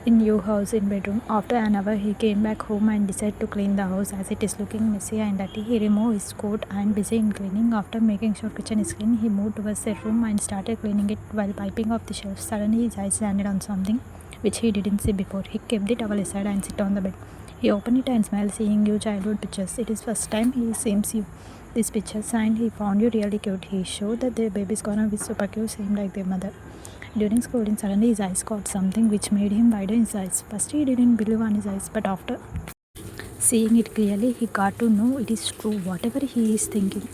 in your house in bedroom. After an hour, he came back home and decided to clean the house as it is looking messy and dirty. He removed his coat and busy in cleaning. After making sure kitchen is clean, he moved towards the room and started cleaning it while piping off the shelf. Suddenly, his eyes landed on something which he didn't see before. He kept the towel aside and sit on the bed. He opened it and smiled, seeing your childhood pictures. It is first time he sees you. These pictures and he found you really cute. He showed that their baby's gonna be super cute, same like their mother. During schooling, suddenly his eyes caught something which made him widen his eyes. First, he didn't believe on his eyes, but after seeing it clearly, he got to know it is true, whatever he is thinking.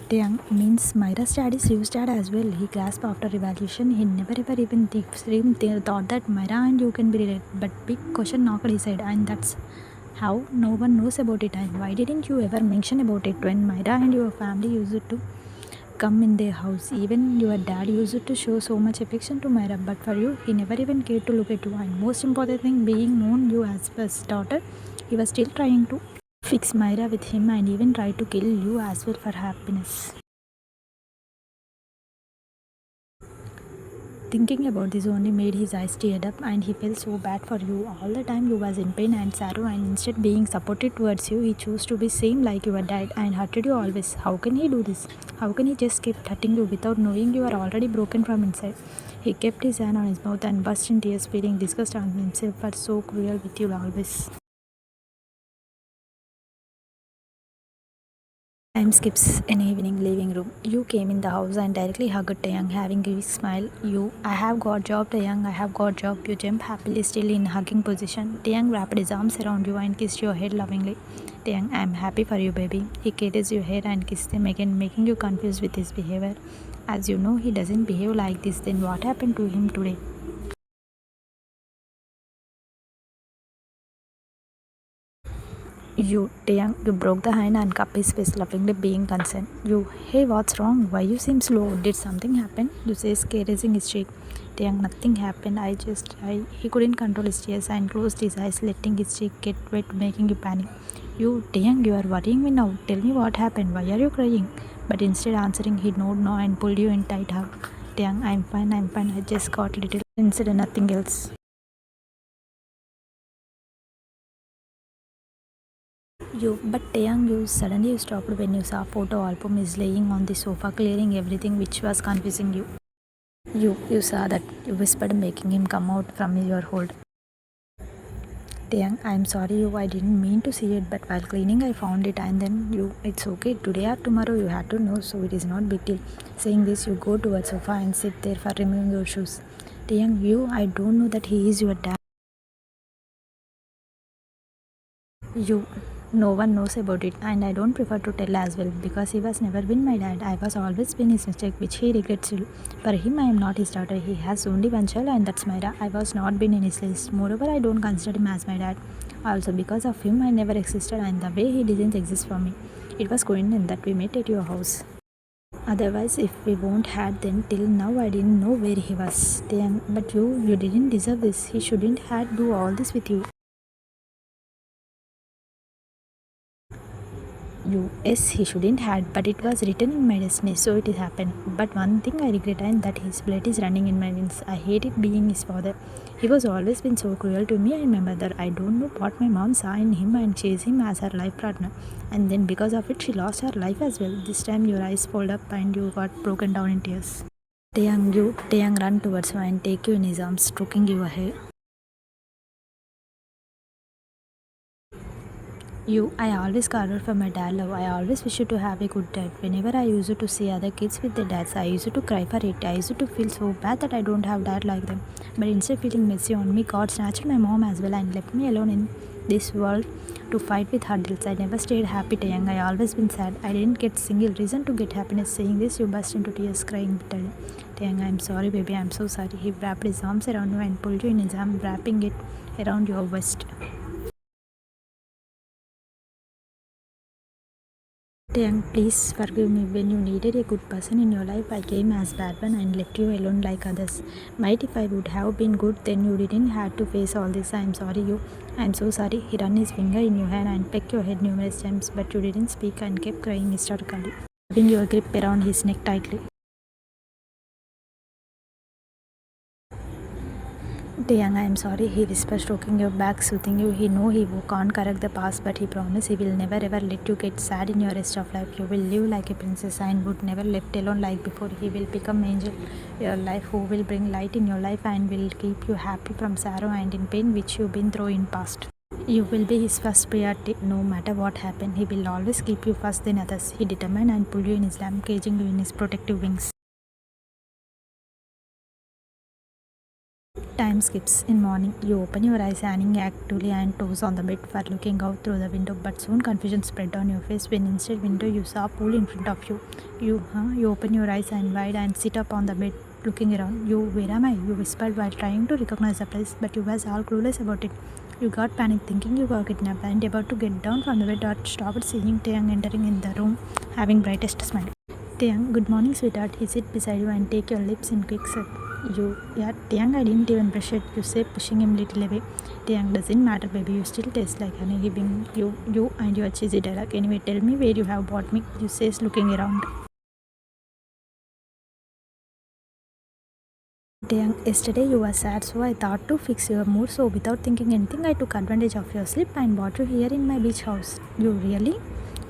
Taehyung means Myra's dad is Yu's dad as well. He gasped after evaluation. He never ever even thought that Myra and you can be related. But big question knocked his head, and that's how no one knows about it. And why didn't you ever mention about it when Myra and your family used to come in their house? Even your dad used to show so much affection to Myra, but for you, he never even cared to look at you. And most important thing, being known you as his daughter, he was still trying to fix Myra with him and even tried to kill you as well for happiness. Thinking about this only made his eyes tear up and he felt so bad for you. All the time you was in pain and sorrow, and instead being supported towards you, he chose to be same like your dad and hurted you always. How can he do this? How can he just keep hurting you without knowing you are already broken from inside? He kept his hand on his mouth and burst in tears, feeling disgust on himself for so cruel with you always. Time skips an evening living room. You came in the house and directly hugged Taehyung, having a smile. I have got job, Taehyung, I have got job. You jump happily, still in hugging position. Taehyung wrapped his arms around you and kissed your head lovingly. Taehyung, I am happy for you, baby. He caressed your hair and kissed them again, making you confused with his behavior. As you know, he doesn't behave like this. Then what happened to him today? You broke the hand and cupped his face, lovingly being concerned. Hey, what's wrong? Why you seem slow? Did something happen? You say, caressing his cheek. Taehyung, nothing happened. He couldn't control his tears and closed his eyes, letting his cheek get wet, making you panic. Taehyung, you are worrying me now. Tell me what happened. Why are you crying? But instead answering, he nodded no and pulled you in tight hug. Taehyung, I'm fine. I just got little. Instead, nothing else. But Taehyung, you stopped when you saw photo album is laying on the sofa, clearing everything which was confusing you. You saw that. You whispered, making him come out from your hold. Taehyung, I'm sorry, I didn't mean to see it, but while cleaning, I found it, and then it's okay. Today or tomorrow, you had to know, so it is not big deal. Saying this, you go towards sofa and sit there for removing your shoes. Taehyung, I don't know that he is your dad. You No one knows about it, and I don't prefer to tell as well because he was never been my dad. I was always been his mistake, which he regrets still. For him, I am not his daughter. He has only one child, and that's Myra. I was not been in his list. Moreover, I don't consider him as my dad. Also, because of him, I never existed, and the way he didn't exist for me. It was coincidence that we met at your house. Otherwise, if we won't had, then till now I didn't know where he was. Then, but you didn't deserve this. He shouldn't had do all this with you. Yes, he shouldn't had, but it was written in my destiny, so it happened. But one thing I regret is that his blood is running in my veins. I hated being his father. He was always been so cruel to me and my mother. I don't know what my mom saw in him and chased him as her life partner, and then because of it she lost her life as well. This time your eyes fold up and you got broken down in tears. Taehyung ran towards you and take you in his arms, stroking your hair. I always carved for my dad love. I always wish you to have a good dad. Whenever I used to see other kids with their dads, I used to cry for it. I used to feel so bad that I don't have dad like them. But instead feeling messy on me, God snatched my mom as well and left me alone in this world to fight with hurdles. I never stayed happy, Taehyung. I always been sad. I didn't get single reason to get happiness. Saying this, you burst into tears, crying bitterly. Taehyung, I'm sorry, baby. I'm so sorry. He wrapped his arms around you and pulled you in his arm, wrapping it around your waist. Taehyung, please forgive me. When you needed a good person in your life, I came as bad one and left you alone like others. Might if I would have been good, then you didn't have to face all this. I am sorry, I am so sorry. He ran his finger in your hand and pecked your head numerous times, but you didn't speak and kept crying hysterically, having your grip around his neck tightly. Taeyang, I am sorry, he whispered, stroking your back, soothing you. He know he can't correct the past, but he promised he will never ever let you get sad in your rest of life. You will live like a princess and would never left alone like before. He will become angel your life who will bring light in your life and will keep you happy from sorrow and in pain which you've been through in past. You will be his first priority no matter what happens. He will always keep you first then others. He determined and pull you in his lamp, caging you in his protective wings. Time skips. In morning, you open your eyes, standing actively and toes on the bed for looking out through the window. But soon confusion spread on your face when instead window you saw a pool in front of you. You open your eyes and wide and sit up on the bed looking around. Where am I? You whispered while trying to recognize the place, but you was all clueless about it. You got panic thinking you got kidnapped and about to get down from the bed or stopped seeing Taeyang entering in the room, having brightest smile. Taeyang, good morning, sweetheart. He sit beside you and take your lips in quick sip. Yeah, Taeyang, I didn't even brush it. You say, pushing him little away. Taeyang, doesn't matter, baby. You still taste like honey, giving you and your cheesy dialogue. Anyway, tell me where you have bought me. You says, looking around. Taeyang, yesterday you were sad, so I thought to fix your mood. So without thinking anything, I took advantage of your sleep and brought you here in my beach house. You really?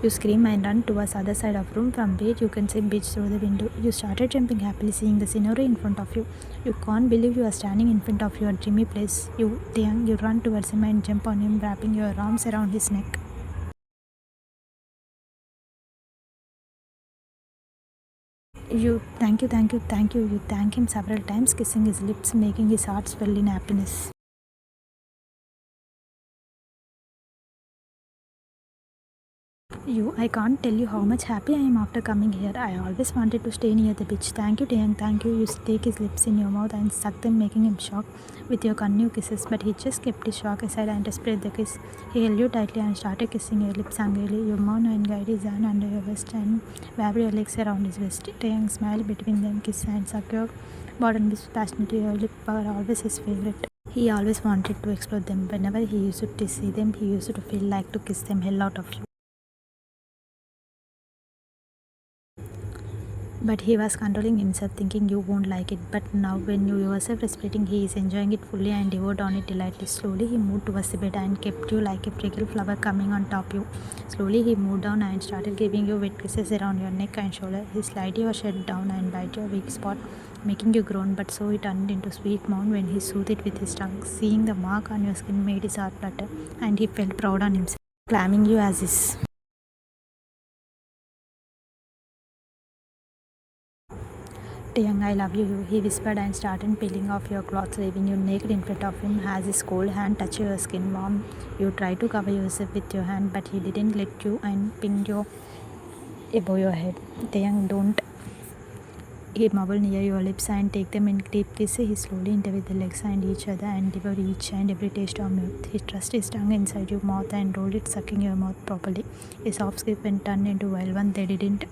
You scream and run towards other side of room from where you can see beach through the window. You started jumping happily, seeing the scenery in front of you. You can't believe you are standing in front of your dreamy place. You run towards him and jump on him, wrapping your arms around his neck. You thank you. You thank him several times, kissing his lips, making his heart swell in happiness. I can't tell you how much happy I am after coming here. I always wanted to stay near the beach. Thank you, Taeyang, thank you. You take his lips in your mouth and suck them, making him shock with your new kisses. But he just kept his shock aside and spread the kiss. He held you tightly and started kissing your lips angrily. You moan and guide his hand under your vest and wrap your legs around his waist. Taeyang smiled between them, kiss and suck your bottom lips passionately. Your lips were always his favorite. He always wanted to explore them. Whenever he used to see them, he used to feel like to kiss them hell out of you. But he was controlling himself, thinking you won't like it. But now, when you yourself respirating, he is enjoying it fully and devoured on it delightfully. Slowly, he moved towards the bed and kept you like a fragrant flower coming on top you. Slowly, he moved down and started giving you wet kisses around your neck and shoulder. He slid your shirt down and bite your weak spot, making you groan. But so it turned into sweet moan when he soothed it with his tongue. Seeing the mark on your skin made his heart flutter, and he felt proud on himself, claiming you as his. Taeyang, I love you, he whispered and started peeling off your clothes, leaving you naked in front of him as his cold hand touched your skin. Mom, you tried to cover yourself with your hand, but he didn't let you and pinned you above your head. Taeyang, don't. He mumbled near your lips and take them in deep kiss. He slowly intertwined the legs and each other and devoured each and every taste of milk. He thrust his tongue inside your mouth and rolled it, sucking your mouth properly. His soft skin went turned into wild one. They didn't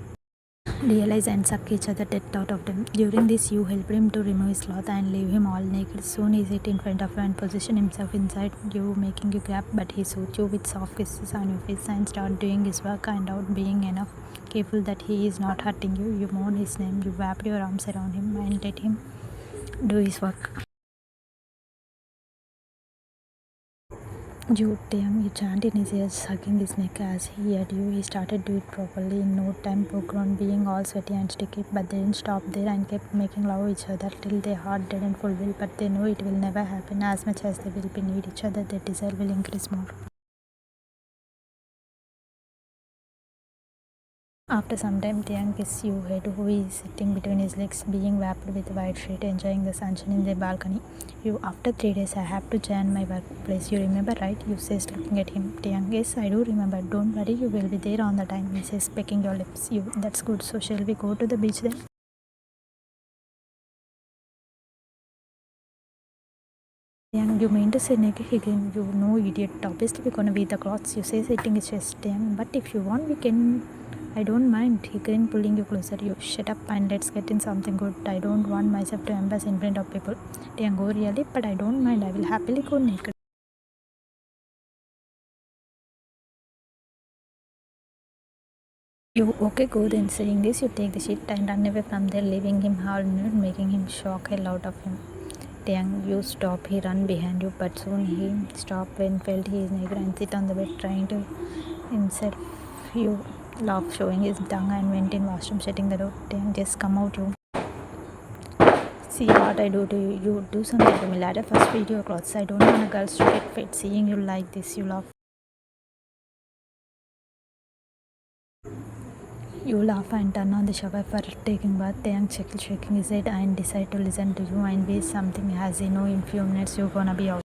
realize and suck each other death out of them. During this, you helped him to remove his cloth and leave him all naked. Soon he sat in front of you and positioned himself inside you, making you grab, but he soothed you with soft kisses on your face and started doing his work and out being enough careful that he is not hurting you. You mourned his name, you wrapped your arms around him and let him do his work. You chant in his ears, hugging his neck as he heard you. He started to do it properly. In no time, broke on being all sweaty and sticky, but they didn't stop there and kept making love each other till their heart didn't fulfill. But they know it will never happen. As much as they will be need each other, their desire will increase more. After some time, Taeyang kisses you head, who is sitting between his legs, being wrapped with a white sheet, enjoying the sunshine in the balcony. After 3 days, I have to join my workplace. You remember, right? You says, looking at him. Taeyang, yes, I do remember. Don't worry, you will be there on the time. He says, pecking your lips. That's good. So shall we go to the beach then? Taeyang, you mean to say naked again? You no idiot. Obviously, we're gonna wear the clothes. You say, sitting his chest. Taeyang, but if you want, we can. I don't mind. He grinned, pulling you closer. You shut up and let's get in something good. I don't want myself to embarrass in front of people. Taeyang, go really? But I don't mind. I will happily go naked. You okay? Go then. Saying this, you take the sheet and run away from there, leaving him all nude, making him shock hell out of him. Taehyung, you stop. He run behind you, but soon he stopped when felt he is naked and sit on the bed trying to himself. You laugh, showing his tongue, and went in washroom, shutting the door. Taehyung, just come out, you. See what I do to you. You do something to me. Later, first video clothes. I don't want a girls to get fit. Seeing you like this, you laugh. You laugh and turn on the shower for taking bath. Taehyung shaking his head and decide to listen to you and be something as he know in few minutes you're gonna be out.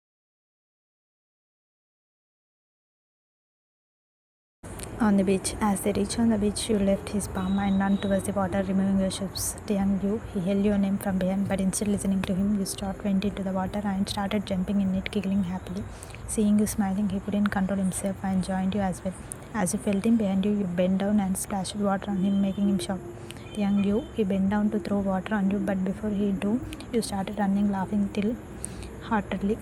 On the beach. As they reach on the beach, you left his palm and run towards the water, removing your shoes. Taehyung, he held your name from behind, but instead listening to him, you went into the water and started jumping in it, giggling happily. Seeing you smiling, he couldn't control himself and joined you as well. As you felt him behind you, you bent down and splashed water on him, making him shock. Taehyung, he bent down to throw water on you, but before he do, you started running, laughing till heartedly.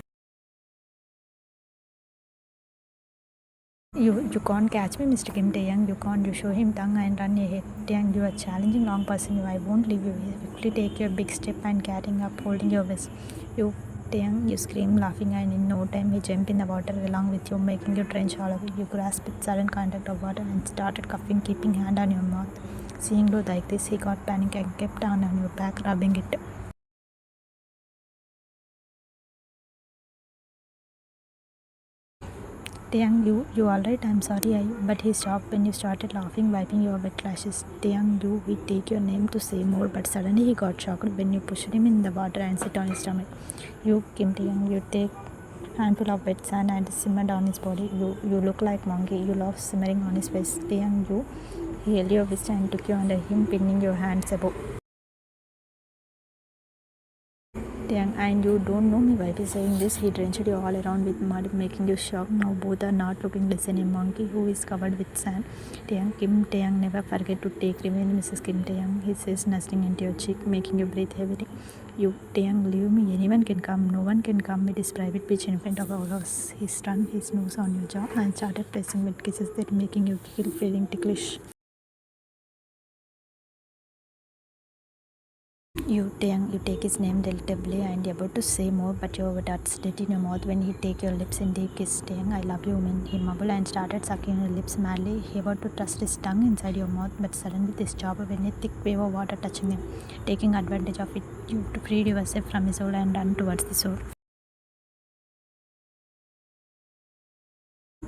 You can't catch me, Mr. Kim. Taehyung, you can't. You show him tongue and run ahead. Taehyung, you are challenging long person. I won't leave you. You quickly take your big step and getting up, holding your waist. You, Taehyung, you scream, laughing, and in no time he jumped in the water along with you, making you trench all over. You grasped with sudden contact of water and started coughing, keeping hand on your mouth. Seeing you like this, he got panic and kept on your back, rubbing it. Taehyung, you alright? I'm sorry, but he stopped when you started laughing, wiping your wet lashes. Taehyung, we take your name to say more, but suddenly he got shocked when you pushed him in the water and sit on his stomach. You, Kim Taehyung, you take handful of wet sand and simmer down his body. You look like monkey. You laugh, simmering on his face. Taehyung, he held your wrist and took you under him, pinning your hands above. Taehyung, and you don't know me by saying this. He drenched you all around with mud, making you shocked. Now both are not looking less than a monkey who is covered with sand. Taehyung, never forget to take revenge, Mrs. Kim Taehyung. He says, nuzzling into your cheek, making you breathe heavily. You, Taehyung, leave me. Anyone can come. No one can come. It is private beach in front of all of us. He struck his nose on your jaw and started pressing wet kisses that making you giggle, feeling ticklish. You, Taehyung, you take his name delicately and you're about to say more, but your words dead in your mouth when he take your lips in deep kiss. Taehyung, I love you, woman. He mumbled and started sucking your lips madly. He about to thrust his tongue inside your mouth, but suddenly this stopped when a thick wave of water touching him. Taking advantage of it, you freed yourself from his hold and ran towards the shore.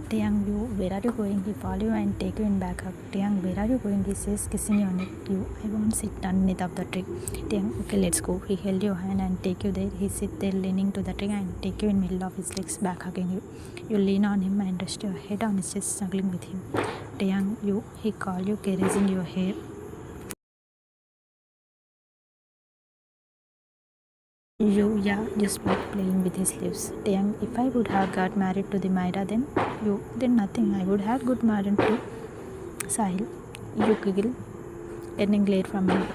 Taehyung, where are you going? He follow you and take you in back hug. Taehyung, where are you going? He says, kissing you on it. I won't sit underneath of the tree. Taehyung, okay, let's go. He held your hand and take you there. He sit there leaning to the tree and take you in middle of his legs, back hugging you. You lean on him and rest your head on his chest, snuggling with him. Taehyung, he call you, caressing your hair. You spoke playing with his lips. Taehyung, if I would have got married to the Myra, then nothing. I would have got married to Sahil. You giggle, turning glare from him.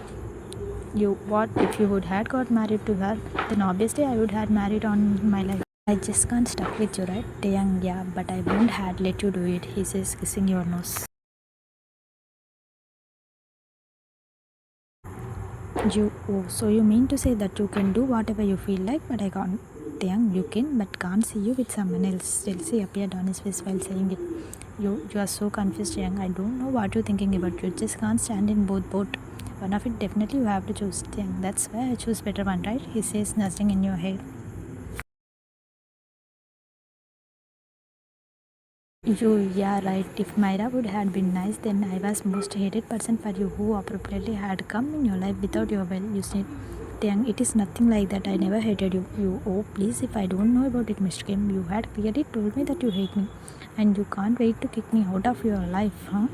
You, what if you would have got married to her? Then obviously I would have married on my life. I just can't stuck with you, right? Taehyung, but I wouldn't have let you do it. He says, kissing your nose. So you mean to say that you can do whatever you feel like, but I can't? Taehyung, you can, but can't see you with someone else. Jealousy appeared on his face while saying it. You are so confused, Taehyung. I don't know what you're thinking about. You just can't stand in both boat. One of it definitely you have to choose. Taehyung, that's why I choose better one, right? He says, nuzzling in your hair. Right. If Myra would have been nice, then I was most hated person for you who appropriately had come in your life without your well. You said, Taehyung, it is nothing like that. I never hated you. Oh, please, if I don't know about it, Mr. Kim, you had clearly told me that you hate me. And you can't wait to kick me out of your life, huh?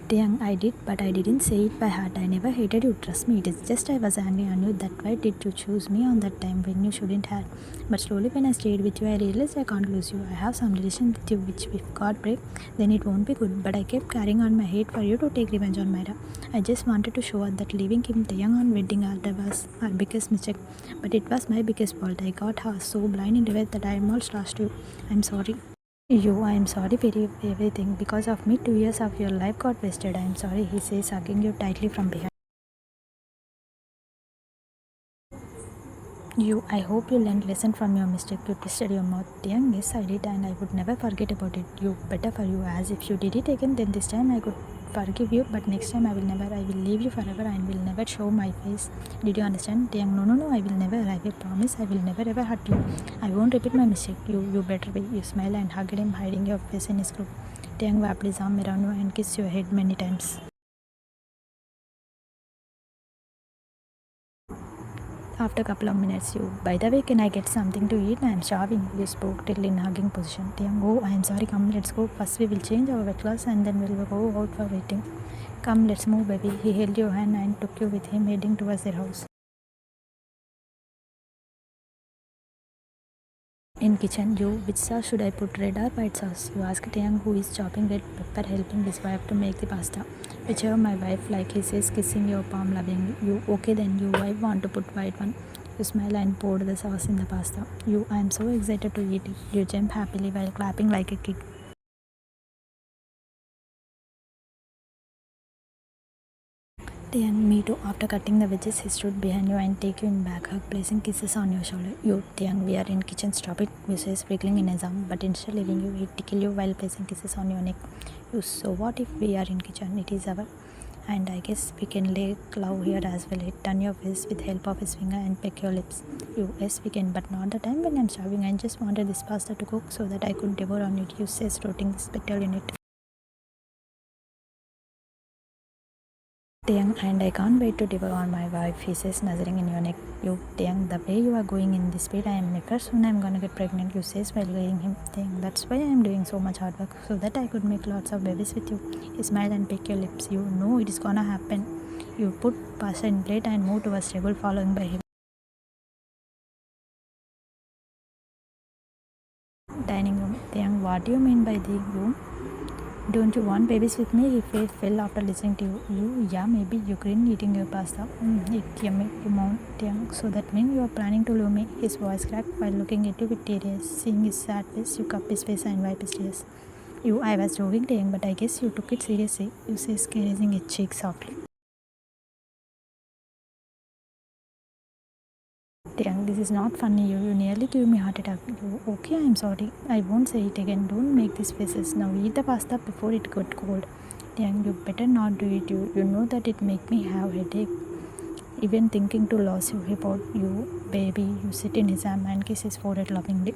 Taehyung, I did, but I didn't say it by heart. I never hated you. Trust me, it is just I was angry on you. That why did you choose me on that time when you shouldn't have? But slowly when I stayed with you, I realized I can't lose you. I have some relation with you, which if God break, then it won't be good. But I kept carrying on my hate for you to take revenge on Myra. I just wanted to show her that leaving Kim Taehyung on wedding altar was our biggest mistake. But it was my biggest fault. I got her so blind in the way that I almost lost you. I'm sorry. You, I am sorry for everything. Because of me, 2 years of your life got wasted. I am sorry, he says, hugging you tightly from behind. You, I hope you learned lesson from your mistake. You twisted your mouth. Young, yes, I did, and I would never forget about it. You, better for you. As if you did it again, then this time I could forgive you, but next time I will never. I will leave you forever and will never show my face. Did you understand? Young, no, no, no, I will never. I will promise I will never ever hurt you. I won't repeat my mistake. You better be. You smile and hugged him, hiding your face in his group. Young wrapped his arm around you and kissed your head many times. After a couple of minutes, you, by the way, can I get something to eat? I am starving. You spoke till in hugging position. Tiang, oh, I am sorry, come, let's go. First, we will change our wet clothes and then we will go out for eating. Come, let's move, baby. He held your hand and took you with him, heading towards their house. In kitchen, you, which sauce should I put, red or white sauce? You asked Tiang, who is chopping red pepper, helping his wife to make the pasta. Whichever my wife like, he says, kissing your palm lovingly. You, okay then, you, wife want to put white one. You smile and poured the sauce in the pasta. You, I am so excited to eat it. You jump happily while clapping like a kid. Tiang, me too. After cutting the veggies, he stood behind you and take you in back hug, placing kisses on your shoulder. You, Tiang, we are in kitchen. Stop it. You says, wriggling in his arm, but instead leaving you, he tickle you while placing kisses on your neck. You, so what if we are in kitchen? It is our, and I guess we can lay love here as well. He turn your face with help of his finger and peck your lips. You, yes, we can, but not the time when I'm starving. I just wanted this pasta to cook so that I could devour on it. You says, rotting the spittle in it. Tiang, and I can't wait to devour on my wife, he says, nuzzling in your neck. You, Tiang, the way you are going in this speed, I am never soon I'm gonna get pregnant, you says while wearing him. Tiang, that's why I am doing so much hard work, so that I could make lots of babies with you. He smiled and picked your lips. You know it is gonna happen. You put pasta in plate and moved towards table, following by him. Dining room. Tiang, what do you mean by the room? Don't you want babies with me? He fell after listening to you. You, yeah, maybe. You grin, eating your pasta. It's yummy. You moan. Tiang, so that means you are planning to love me? His voice cracked while looking at you with tears. Seeing his sad face, you cup his face and wipe his tears. You, I was joking, Tiang, but I guess you took it seriously. You say, caressing his cheek softly. Tiang, this is not funny. You nearly gave me heart attack. You, okay, I'm sorry. I won't say it again. Don't make these faces. Now eat the pasta before it got cold. Tiang, you better not do it. You know that it make me have headache. Even thinking to lose you about you, baby. You sit in his arm and kiss his forehead lovingly.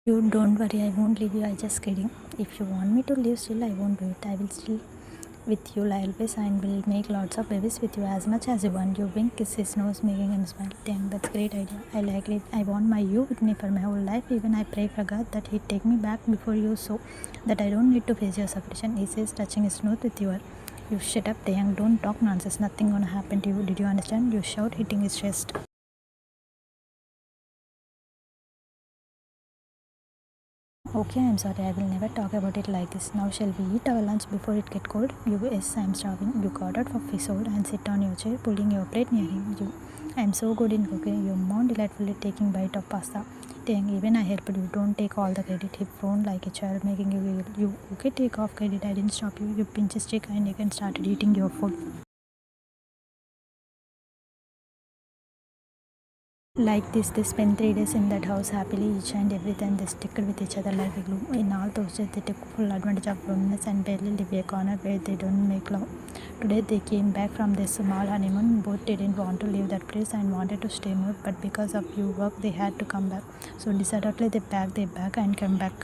You don't worry, I won't leave you. I just kidding. If you want me to leave still, I won't do it. I will still with you always and will make lots of babies with you as much as you want. You wink, kiss his nose, making him smile. Dang, that's great idea. I like it. I want my you with me for my whole life. Even I pray for God that he'd take me back before you so that I don't need to face your separation. He says, touching his nose with your. You shut up, Taeyang. Don't talk nonsense. Nothing gonna happen to you. Did you understand? You shout, hitting his chest. Okay, I'm sorry. I will never talk about it like this. Now, shall we eat our lunch before it get cold? You, yes, I'm starving. You got out for fish old and sit on your chair, pulling your plate near him. You, I'm so good in cooking. You moan delightfully, taking bite of pasta. Dang, even I helped you. Don't take all the credit. He frowned like a child, making you giggle. You, okay, take off credit. I didn't stop you. You pinch his cheek and again started eating your food. Like this, they spent 3 days in that house happily, each and every time they sticked with each other like a glue. In all those days, they took full advantage of loneliness and barely leave a corner where they don't make love. Today, they came back from their small honeymoon. Both didn't want to leave that place and wanted to stay more, but because of you work, they had to come back. So decidedly, they packed their bag and came back.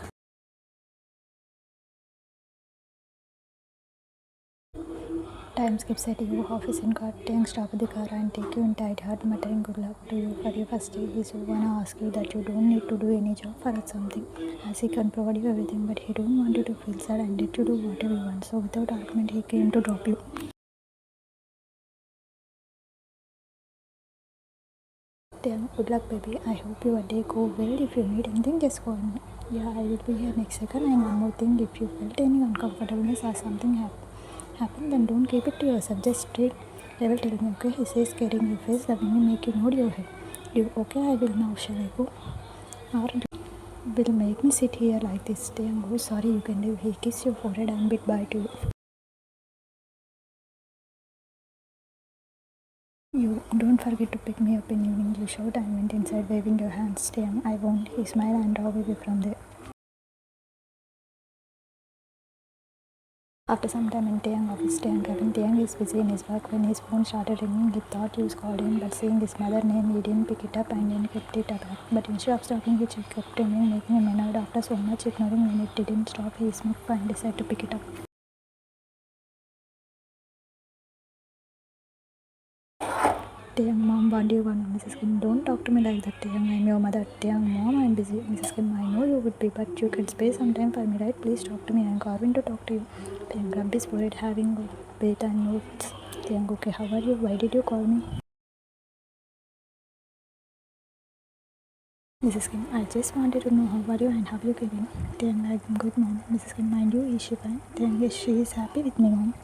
Time skips at your office in car. Tank stop the car and take you in tight heart, muttering good luck to you for your first day. He's gonna ask you that you don't need to do any job for something, as he can provide you everything, but he don't want you to feel sad and let you do whatever you want. So without argument, he came to drop you. Tell good luck, baby. I hope your day go well. If you need anything, just call me. Yeah, I will be here next second. And one more thing, if you felt any uncomfortableness or something happen, then don't keep it to yourself. Just straight level tell me, okay? He says, carrying your face, the way make you nod your head. You okay? I will now. Shall I go? Or will make me sit here like this? Taehyung, oh sorry, you can leave. He kissed your forehead and bit bye to you. You don't forget to pick me up in evening, you shout and went inside waving your hands. Taehyung, I won't. He smiled and drove away from there. After some time in Taehyung office, Taehyung is busy in his work when his phone started ringing. He thought you called him, but seeing his mother's name, he didn't pick it up and then kept it back. But instead of stopping it, he kept ringing, making him annoyed. After so much ignoring when it didn't stop, he smirked and decided to pick it up. Taehyung, mom, what do you want? Mrs. Kim, don't talk to me like that, Taehyung. I'm your mother. Taehyung, mom, I'm busy. Mrs. Kim, I know you would be, but you can spare some time for me, right? Please talk to me. I'm carving to talk to you. Taehyung, rubbed his forehead, having a bait and notes. Taehyung, okay, how are you? Why did you call me? Mrs. Kim, I just wanted to know how are you and how you keeping. Taehyung, I'm good, mom. Mrs. Kim, mind you, is she fine? Taehyung, yes, she is happy with me, mom.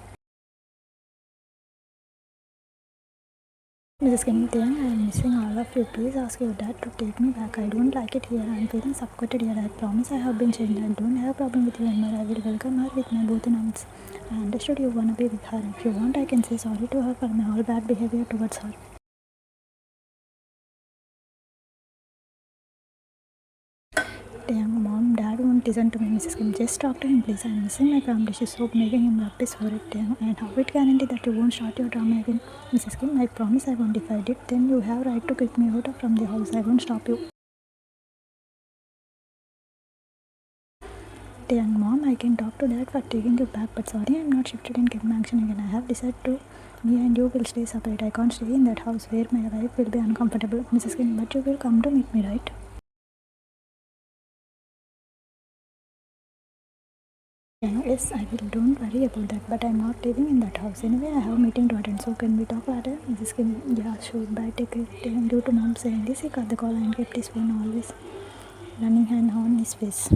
Mrs. Kim, Taehyung, I am missing all of you. Please ask your dad to take me back. I don't like it here. I am feeling suffocated here. I promise I have been changed. I don't have a problem with you anymore. I will welcome her with my both arms. I understood you wanna be with her. If you want, I can say sorry to her for my whole bad behavior towards her. Taehyung, mom, dad won't listen to me. Mrs. Kim, just talk to him, please. I am missing my family. She soap making him rub his forehead. Taehyung, and how it guarantee that you won't start your drama again? Mrs. Kim, I promise I won't. If I did, then you have right to kick me out from the house. I won't stop you. Taehyung, mom, I can talk to dad for taking you back, but sorry I'm not shifted in Kim action again. I have decided to me and you will stay separate. I can't stay in that house where my life will be uncomfortable. Mrs. Kim, but you will come to meet me, right? Yes, I will. Don't worry about that. But I'm not living in that house. Anyway, I have a meeting to attend. So can we talk later? Mrs. Kim, yeah, sure. Bye. Take care. Due to mom saying this, he cut the call and kept his phone always running hand on his face.